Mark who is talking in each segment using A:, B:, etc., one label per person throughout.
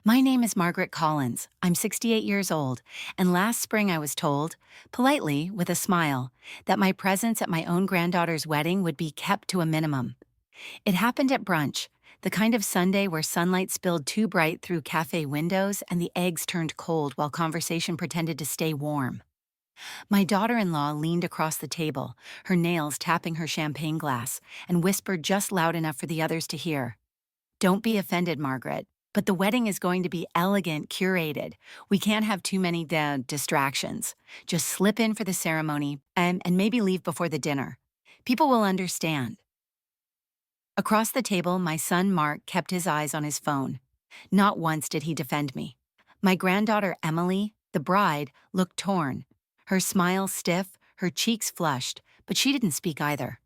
A: My name is Margaret Collins. I'm 68 years old, and last spring I was told, politely, with a smile, that my presence at my own granddaughter's wedding would be kept to a minimum. It happened at brunch, the kind of Sunday where sunlight spilled too bright through cafe windows and the eggs turned cold while conversation pretended to stay warm. My daughter-in-law leaned across the table, her nails tapping her champagne glass, and whispered just loud enough for the others to hear. Don't be offended, Margaret, but the wedding is going to be elegant, curated. We can't have too many distractions. Just slip in for the ceremony and maybe leave before the dinner. People will understand. Across the table, my son Mark kept his eyes on his phone. Not once did he defend me. My granddaughter Emily, the bride, looked torn. Her smile stiff, her cheeks flushed, but she didn't speak either.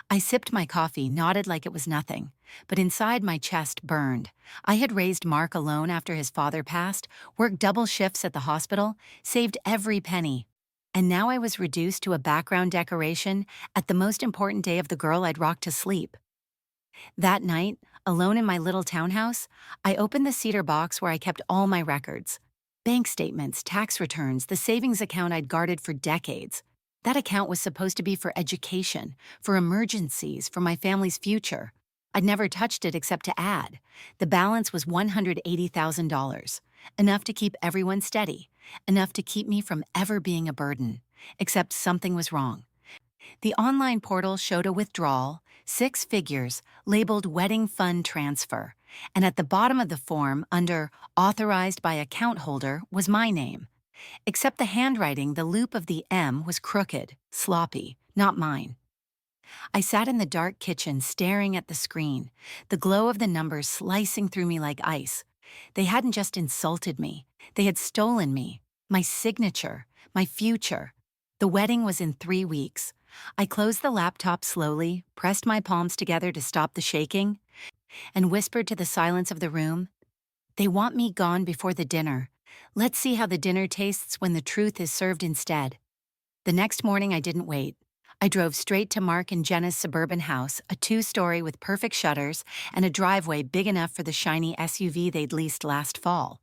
A: I sipped my coffee, nodded like it was nothing, but inside my chest burned. I had raised Mark alone after his father passed, worked double shifts at the hospital, saved every penny. And now I was reduced to a background decoration at the most important day of the girl I'd rocked to sleep. That night, alone in my little townhouse, I opened the cedar box where I kept all my records. Bank statements, tax returns, the savings account I'd guarded for decades. That account was supposed to be for education, for emergencies, for my family's future. I'd never touched it except to add. The balance was $180,000, enough to keep everyone steady, enough to keep me from ever being a burden. Except something was wrong. The online portal showed a withdrawal, 6 figures, labeled Wedding Fund Transfer, and at the bottom of the form, under Authorized by Account Holder, was my name. Except the handwriting, the loop of the M was crooked, sloppy, not mine. I sat in the dark kitchen staring at the screen, the glow of the numbers slicing through me like ice. They hadn't just insulted me, they had stolen me, my signature, my future. The wedding was in 3 weeks. I closed the laptop slowly, pressed my palms together to stop the shaking, and whispered to the silence of the room, "They want me gone before the dinner. Let's see how the dinner tastes when the truth is served instead." The next morning I didn't wait. I drove straight to Mark and Jenna's suburban house, a 2-story with perfect shutters and a driveway big enough for the shiny SUV they'd leased last fall.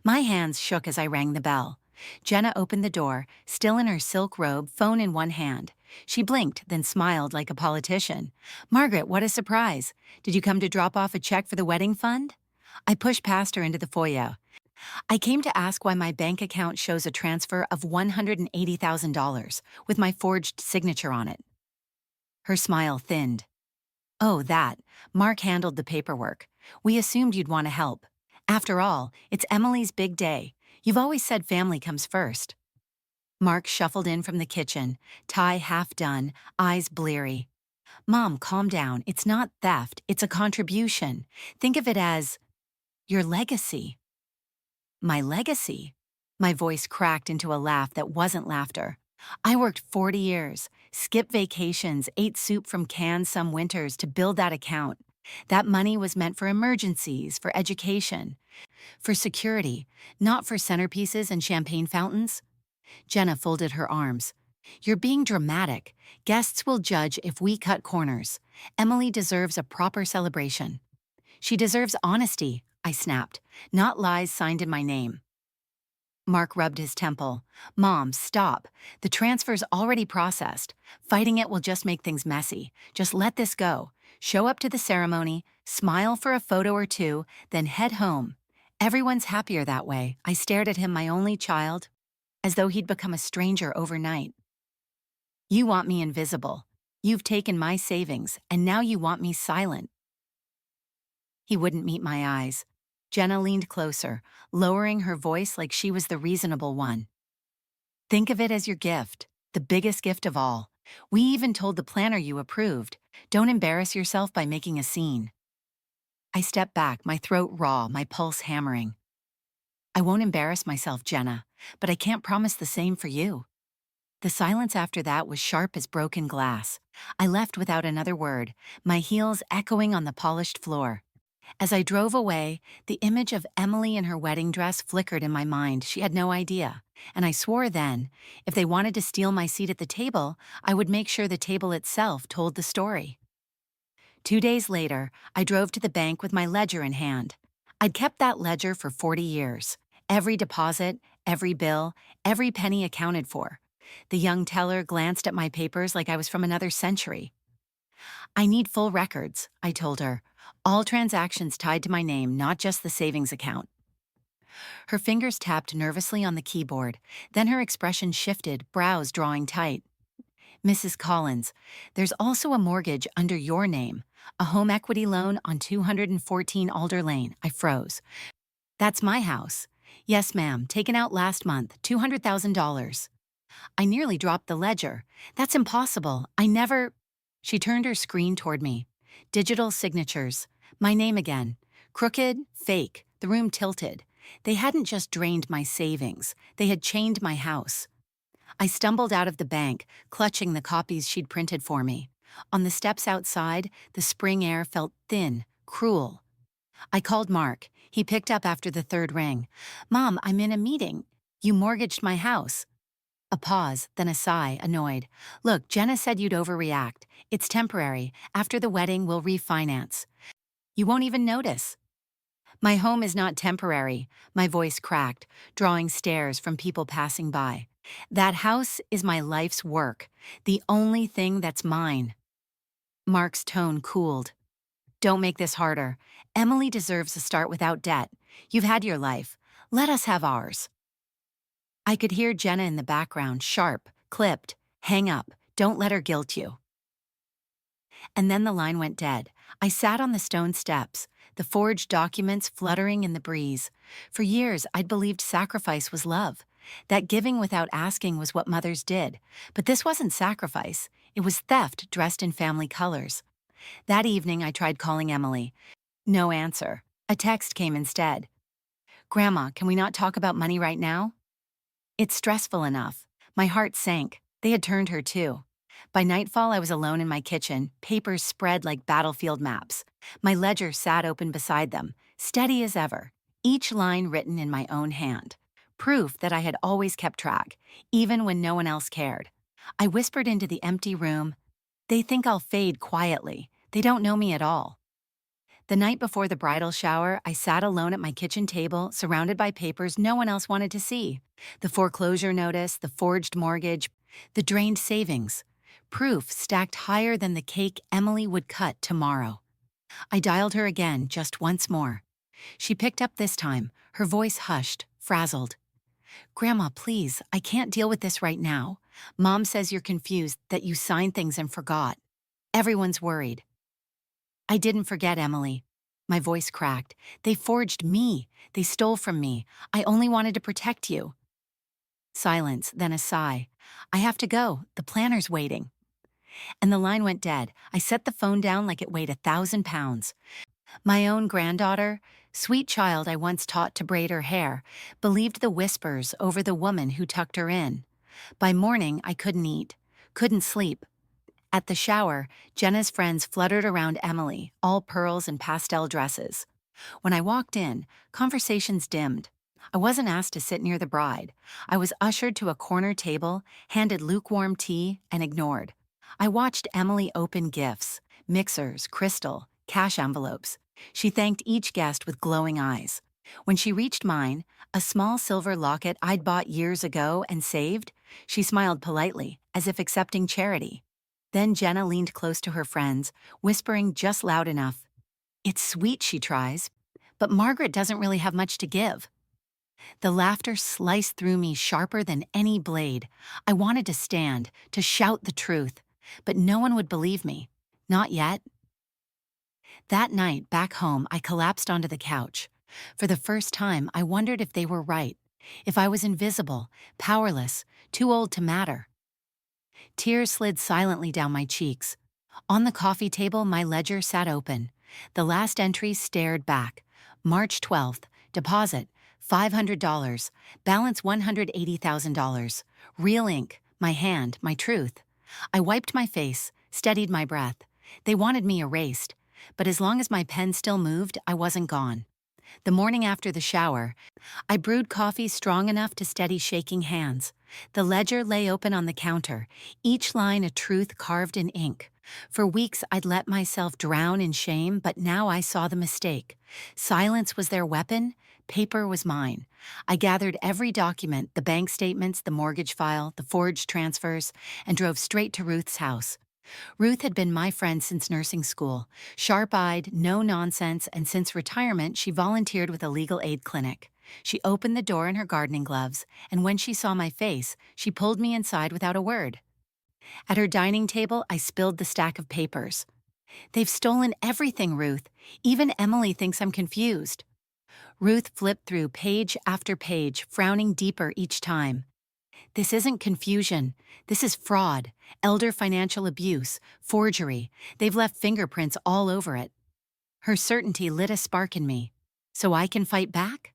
A: My hands shook as I rang the bell. Jenna opened the door, still in her silk robe, phone in one hand. She blinked, then smiled like a politician. "Margaret, what a surprise. Did you come to drop off a check for the wedding fund?" I pushed past her into the foyer. "I came to ask why my bank account shows a transfer of $180,000 with my forged signature on it." Her smile thinned. "Oh, that. Mark handled the paperwork. We assumed you'd want to help. After all, it's Emily's big day. You've always said family comes first." Mark shuffled in from the kitchen, tie half done, eyes bleary. "Mom, calm down. It's not theft. It's a contribution. Think of it as your legacy." "My legacy?" My voice cracked into a laugh that wasn't laughter. "I worked 40 years, skipped vacations, ate soup from cans some winters to build that account. That money was meant for emergencies, for education, for security, not for centerpieces and champagne fountains." Jenna folded her arms. "You're being dramatic. Guests will judge if we cut corners. Emily deserves a proper celebration." "She deserves honesty," I snapped, "not lies signed in my name." Mark rubbed his temple. "Mom, stop. The transfer's already processed. Fighting it will just make things messy. Just let this go. Show up to the ceremony, smile for a photo or two, then head home. Everyone's happier that way." I stared at him, my only child, as though he'd become a stranger overnight. "You want me invisible. You've taken my savings, and now you want me silent." He wouldn't meet my eyes. Jenna leaned closer, lowering her voice like she was the reasonable one. "Think of it as your gift, the biggest gift of all. We even told the planner you approved. Don't embarrass yourself by making a scene." I stepped back, my throat raw, my pulse hammering. "I won't embarrass myself, Jenna, but I can't promise the same for you." The silence after that was sharp as broken glass. I left without another word, my heels echoing on the polished floor. As I drove away, the image of Emily in her wedding dress flickered in my mind. She had no idea. And I swore then, if they wanted to steal my seat at the table, I would make sure the table itself told the story. 2 days later, I drove to the bank with my ledger in hand. I'd kept that ledger for 40 years. Every deposit, every bill, every penny accounted for. The young teller glanced at my papers like I was from another century. I need full records, I told her. All transactions tied to my name, not just the savings account. Her fingers tapped nervously on the keyboard. Then her expression shifted, brows drawing tight. Mrs. Collins, there's also a mortgage under your name, a home equity loan on 214 Alder Lane. I froze. That's my house. Yes, ma'am, taken out last month, $200,000. I nearly dropped the ledger. That's impossible. I never. She turned her screen toward me. Digital signatures. My name again. Crooked, fake, the room tilted. They hadn't just drained my savings, they had chained my house. I stumbled out of the bank, clutching the copies she'd printed for me. On the steps outside, the spring air felt thin, cruel. I called Mark. He picked up after the third ring. Mom, I'm in a meeting. You mortgaged my house. A pause, then a sigh, annoyed. Look, Jenna said you'd overreact. It's temporary. After the wedding, we'll refinance. You won't even notice. My home is not temporary, my voice cracked, drawing stares from people passing by. That house is my life's work, the only thing that's mine. Mark's tone cooled. Don't make this harder. Emily deserves a start without debt. You've had your life. Let us have ours. I could hear Jenna in the background, sharp, clipped. Hang up. Don't let her guilt you. And then the line went dead. I sat on the stone steps, the forged documents fluttering in the breeze. For years, I'd believed sacrifice was love, that giving without asking was what mothers did. But this wasn't sacrifice. It was theft dressed in family colors. That evening, I tried calling Emily. No answer. A text came instead. Grandma, can we not talk about money right now? It's stressful enough. My heart sank. They had turned her too. By nightfall, I was alone in my kitchen, papers spread like battlefield maps. My ledger sat open beside them, steady as ever, each line written in my own hand. Proof that I had always kept track, even when no one else cared. I whispered into the empty room, they think I'll fade quietly. They don't know me at all. The night before the bridal shower, I sat alone at my kitchen table, surrounded by papers no one else wanted to see. The foreclosure notice, the forged mortgage, the drained savings. Proof stacked higher than the cake Emily would cut tomorrow. I dialed her again, just once more. She picked up this time, her voice hushed, frazzled. Grandma, please, I can't deal with this right now. Mom says you're confused, that you signed things and forgot. Everyone's worried. I didn't forget, Emily. My voice cracked. They forged me. They stole from me. I only wanted to protect you. Silence, then a sigh. I have to go. The planner's waiting. And the line went dead. I set the phone down like it weighed 1,000 pounds. My own granddaughter, sweet child I once taught to braid her hair, believed the whispers over the woman who tucked her in. By morning, I couldn't eat, couldn't sleep. At the shower, Jenna's friends fluttered around Emily, all pearls and pastel dresses. When I walked in, conversations dimmed. I wasn't asked to sit near the bride. I was ushered to a corner table, handed lukewarm tea, and ignored. I watched Emily open gifts, mixers, crystal, cash envelopes. She thanked each guest with glowing eyes. When she reached mine, a small silver locket I'd bought years ago and saved, she smiled politely, as if accepting charity. Then Jenna leaned close to her friends, whispering just loud enough. It's sweet, she tries, but Margaret doesn't really have much to give. The laughter sliced through me sharper than any blade. I wanted to stand, to shout the truth, but no one would believe me. Not yet. That night, back home, I collapsed onto the couch. For the first time, I wondered if they were right, if I was invisible, powerless, too old to matter. Tears slid silently down my cheeks. On the coffee table, my ledger sat open. The last entry stared back. March 12th, deposit, $500, balance $180,000. Real ink, my hand, my truth. I wiped my face, steadied my breath. They wanted me erased, but as long as my pen still moved, I wasn't gone. The morning after the shower, I brewed coffee strong enough to steady shaking hands. The ledger lay open on the counter, each line a truth carved in ink. For weeks, I'd let myself drown in shame, but now I saw the mistake. Silence was their weapon, paper was mine. I gathered every document, the bank statements, the mortgage file, the forged transfers, and drove straight to Ruth's house. Ruth had been my friend since nursing school, sharp-eyed, no nonsense, and since retirement, she volunteered with a legal aid clinic. She opened the door in her gardening gloves, and when she saw my face, she pulled me inside without a word. At her dining table, I spilled the stack of papers. "They've stolen everything, Ruth. Even Emily thinks I'm confused." Ruth flipped through page after page, frowning deeper each time. "This isn't confusion. This is fraud, elder financial abuse, forgery. They've left fingerprints all over it." Her certainty lit a spark in me. "So I can fight back?"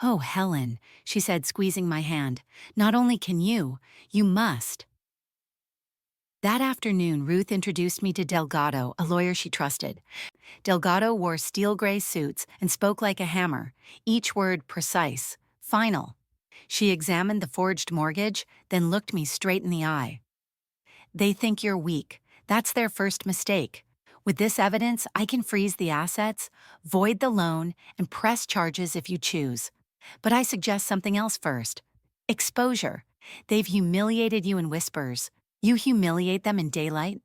A: "Oh, Helen," she said, squeezing my hand. "Not only can you, you must." That afternoon, Ruth introduced me to Delgado, a lawyer she trusted. Delgado wore steel gray suits and spoke like a hammer, each word precise, final. She examined the forged mortgage, then looked me straight in the eye. "They think you're weak. That's their first mistake. With this evidence, I can freeze the assets, void the loan, and press charges if you choose. But I suggest something else first. Exposure. They've humiliated you in whispers. You humiliate them in daylight."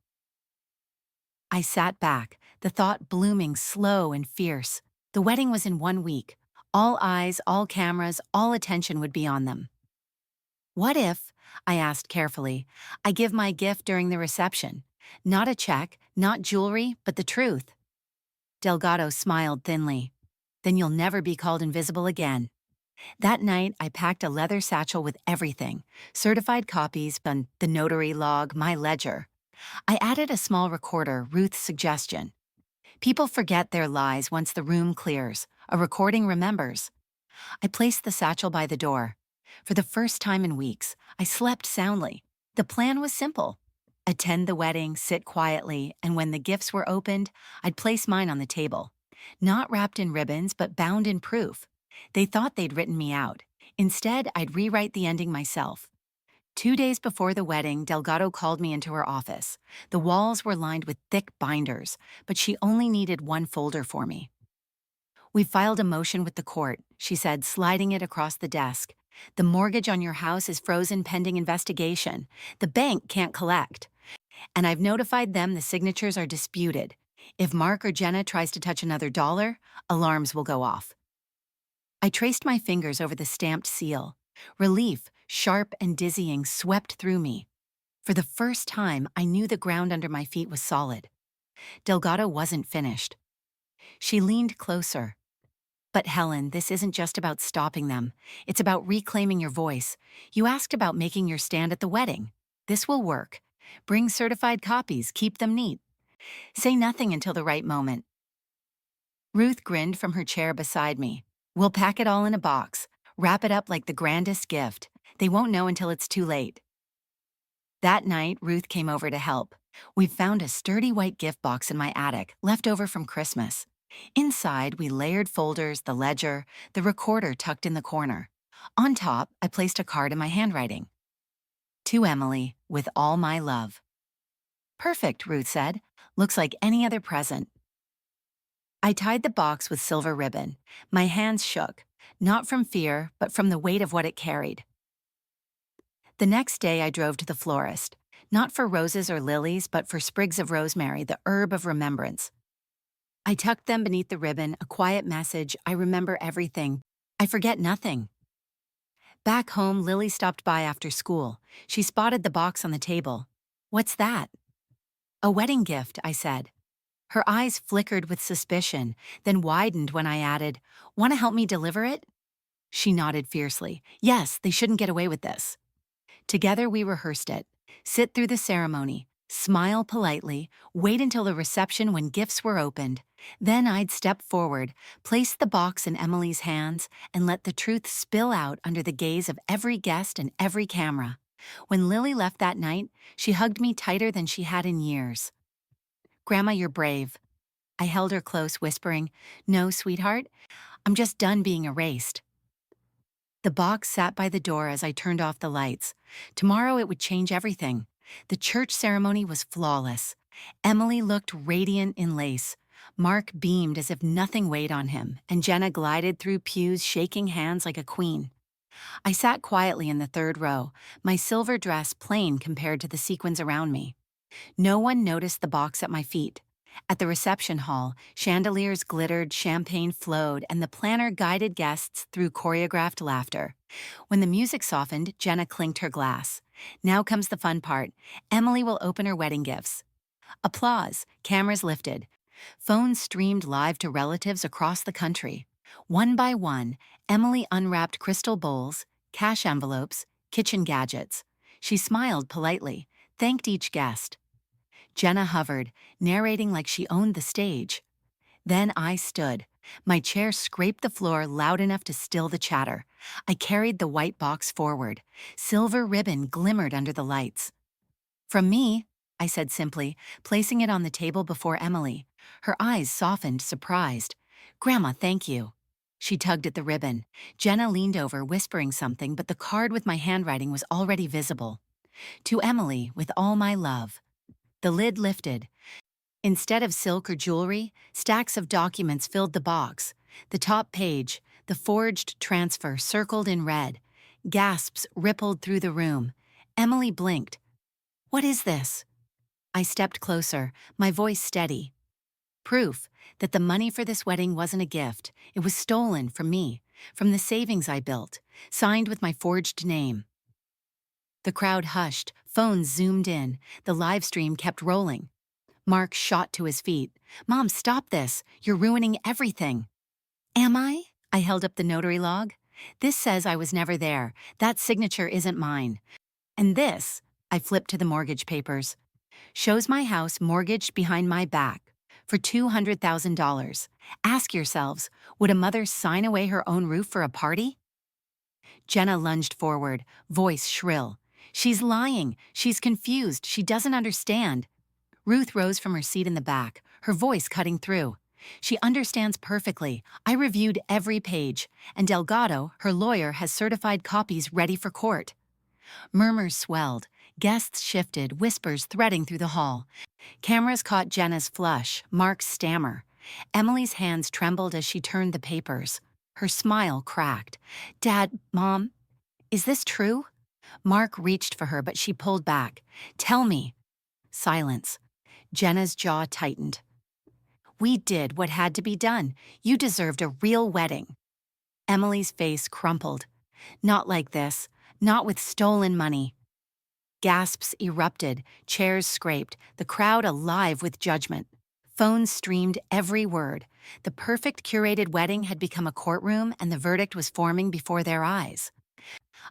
A: I sat back, the thought blooming slow and fierce. The wedding was in 1 week. All eyes, all cameras, all attention would be on them. "What if," I asked carefully, "I give my gift during the reception? Not a check, not jewelry, but the truth." Delgado smiled thinly. "Then you'll never be called invisible again." That night, I packed a leather satchel with everything, certified copies, the notary log, my ledger. I added a small recorder, Ruth's suggestion. People forget their lies once the room clears. A recording remembers. I placed the satchel by the door. For the first time in weeks, I slept soundly. The plan was simple. Attend the wedding, sit quietly, and when the gifts were opened, I'd place mine on the table. Not wrapped in ribbons, but bound in proof. They thought they'd written me out. Instead, I'd rewrite the ending myself. 2 days before the wedding, Delgado called me into her office. The walls were lined with thick binders, but she only needed one folder for me. "We filed a motion with the court," she said, sliding it across the desk. "The mortgage on your house is frozen pending investigation. The bank can't collect. And I've notified them the signatures are disputed. If Mark or Jenna tries to touch another dollar, alarms will go off." I traced my fingers over the stamped seal. Relief, sharp and dizzying, swept through me. For the first time, I knew the ground under my feet was solid. Delgado wasn't finished. She leaned closer. "But Helen, this isn't just about stopping them. It's about reclaiming your voice. You asked about making your stand at the wedding. This will work. Bring certified copies, keep them neat. Say nothing until the right moment." Ruth grinned from her chair beside me. "We'll pack it all in a box, wrap it up like the grandest gift. They won't know until it's too late." That night, Ruth came over to help. We found a sturdy white gift box in my attic, left over from Christmas. Inside, we layered folders, the ledger, the recorder tucked in the corner. On top, I placed a card in my handwriting. "To Emily, with all my love." "Perfect," Ruth said. "Looks like any other present." I tied the box with silver ribbon. My hands shook, not from fear, but from the weight of what it carried. The next day, I drove to the florist, not for roses or lilies, but for sprigs of rosemary, the herb of remembrance. I tucked them beneath the ribbon, a quiet message: "I remember everything. I forget nothing." Back home, Lily stopped by after school. She spotted the box on the table. "What's that?" "A wedding gift," I said. Her eyes flickered with suspicion, then widened when I added, "Want to help me deliver it?" She nodded fiercely. "Yes, they shouldn't get away with this." Together we rehearsed it. Sit through the ceremony, smile politely, wait until the reception when gifts were opened. Then I'd step forward, place the box in Emily's hands, and let the truth spill out under the gaze of every guest and every camera. When Lily left that night, she hugged me tighter than she had in years. "Grandma, you're brave." I held her close, whispering, "No, sweetheart, I'm just done being erased." The box sat by the door as I turned off the lights. Tomorrow it would change everything. The church ceremony was flawless. Emily looked radiant in lace. Mark beamed as if nothing weighed on him, and Jenna glided through pews shaking hands like a queen. I sat quietly in the third row, my silver dress plain compared to the sequins around me. No one noticed the box at my feet. At the reception hall, chandeliers glittered, champagne flowed, and the planner guided guests through choreographed laughter. When the music softened, Jenna clinked her glass. Now comes the fun part. Emily will open her wedding gifts. Applause, cameras lifted. Phones streamed live to relatives across the country. One by one, Emily unwrapped crystal bowls, cash envelopes, kitchen gadgets. She smiled politely, thanked each guest. Jenna hovered, narrating like she owned the stage. Then I stood. My chair scraped the floor loud enough to still the chatter. I carried the white box forward. Silver ribbon glimmered under the lights. "From me," I said simply, placing it on the table before Emily. Her eyes softened, surprised. "Grandma, thank you." She tugged at the ribbon. Jenna leaned over, whispering something, but the card with my handwriting was already visible. "To Emily, with all my love." The lid lifted. Instead of silk or jewelry, stacks of documents filled the box. The top page, the forged transfer circled in red. Gasps rippled through the room. Emily blinked. "What is this?" I stepped closer, my voice steady. Proof that the money for this wedding wasn't a gift. It was stolen from me, from the savings I built, signed with my forged name. The crowd hushed, phones zoomed in, the live stream kept rolling. Mark shot to his feet. "Mom, stop this. You're ruining everything." "Am I?" I held up the notary log. "This says I was never there. That signature isn't mine. And this," I flipped to the mortgage papers, "shows my house mortgaged behind my back for $200,000. Ask yourselves, would a mother sign away her own roof for a party?" Jenna lunged forward, voice shrill. "She's lying. She's confused. She doesn't understand." Ruth rose from her seat in the back, her voice cutting through. "She understands perfectly. I reviewed every page, and Delgado, her lawyer, has certified copies ready for court." Murmurs swelled. Guests shifted, whispers threading through the hall. Cameras caught Jenna's flush, Mark's stammer. Emily's hands trembled as she turned the papers. Her smile cracked. "Dad, Mom, is this true?" Mark reached for her, but she pulled back. "Tell me." Silence. Jenna's jaw tightened. "We did what had to be done. You deserved a real wedding." Emily's face crumpled. "Not like this. Not with stolen money." Gasps erupted, chairs scraped, the crowd alive with judgment. Phones streamed every word. The perfect curated wedding had become a courtroom, and the verdict was forming before their eyes.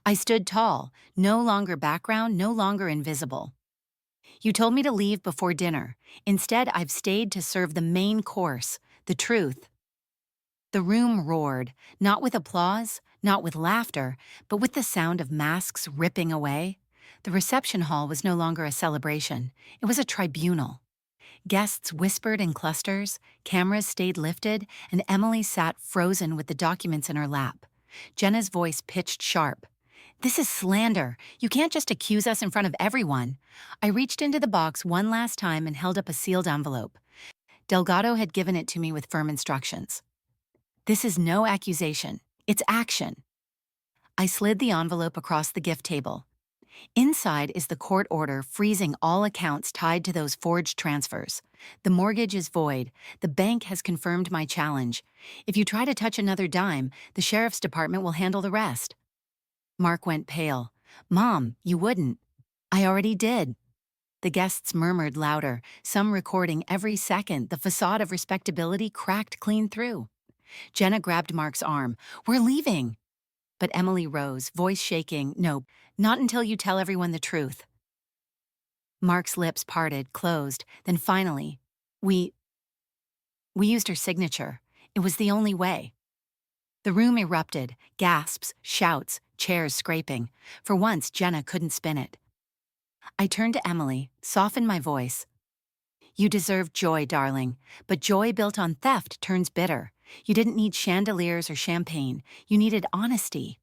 A: I stood tall, no longer background, no longer invisible. "You told me to leave before dinner. Instead, I've stayed to serve the main course, the truth." The room roared, not with applause, not with laughter, but with the sound of masks ripping away. The reception hall was no longer a celebration. It was a tribunal. Guests whispered in clusters, cameras stayed lifted, and Emily sat frozen with the documents in her lap. Jenna's voice pitched sharp. "This is slander. You can't just accuse us in front of everyone." I reached into the box one last time and held up a sealed envelope. Delgado had given it to me with firm instructions. "This is no accusation. It's action." I slid the envelope across the gift table. Inside is the court order freezing all accounts tied to those forged transfers. The mortgage is void. The bank has confirmed my challenge. If you try to touch another dime, the sheriff's department will handle the rest. Mark went pale. "Mom, you wouldn't." "I already did." The guests murmured louder, some recording every second. The facade of respectability cracked clean through. Jenna grabbed Mark's arm. "We're leaving." But Emily rose, voice shaking. "No, not until you tell everyone the truth." Mark's lips parted, closed. Then finally, We used her signature. It was the only way." The room erupted, gasps, shouts, chairs scraping. For once, Jenna couldn't spin it. I turned to Emily, softened my voice. "You deserve joy, darling, but joy built on theft turns bitter. You didn't need chandeliers or champagne. You needed honesty."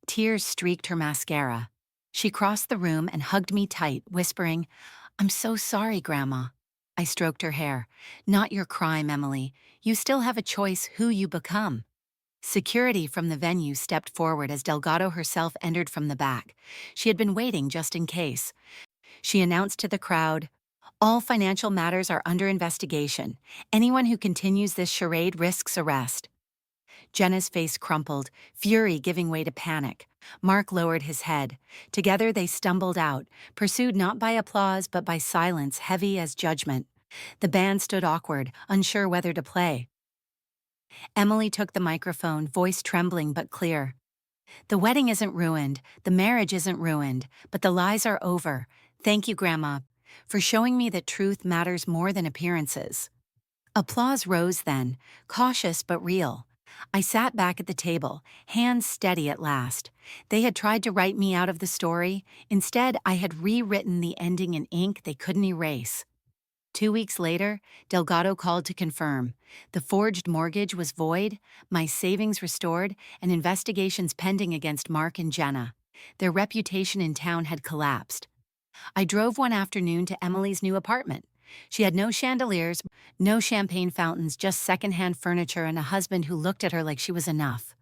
A: Tears streaked her mascara. She crossed the room and hugged me tight, whispering, I'm so sorry, Grandma. I stroked her hair. Not your crime, Emily. You still have a choice who you become. Security from the venue stepped forward as Delgado herself entered from the back. She had been waiting just in case. She announced to the crowd, "All financial matters are under investigation. Anyone who continues this charade risks arrest." Jenna's face crumpled, fury giving way to panic. Mark lowered his head. Together they stumbled out, pursued not by applause but by silence heavy as judgment. The band stood awkward, unsure whether to play. Emily took the microphone, voice trembling but clear. "The wedding isn't ruined, the marriage isn't ruined, but the lies are over. Thank you, Grandma, for showing me that truth matters more than appearances." Applause rose then, cautious but real. I sat back at the table, hands steady at last. They had tried to write me out of the story. Instead, I had rewritten the ending in ink they couldn't erase. 2 weeks later, Delgado called to confirm. The forged mortgage was void, my savings restored, and investigations pending against Mark and Jenna. Their reputation in town had collapsed. I drove one afternoon to Emily's new apartment. She had no chandeliers, no champagne fountains, just secondhand furniture and a husband who looked at her like she was enough.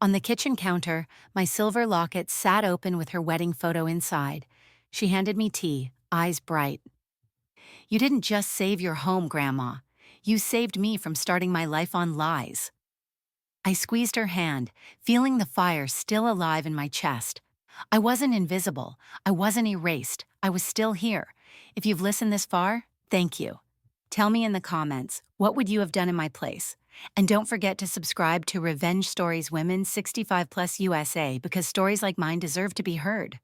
A: On the kitchen counter, my silver locket sat open with her wedding photo inside. She handed me tea, eyes bright. "You didn't just save your home, Grandma. You saved me from starting my life on lies." I squeezed her hand, feeling the fire still alive in my chest. I wasn't invisible. I wasn't erased. I was still here. If you've listened this far, thank you. Tell me in the comments, what would you have done in my place? And don't forget to subscribe to Revenge Stories Women 65 Plus USA because stories like mine deserve to be heard.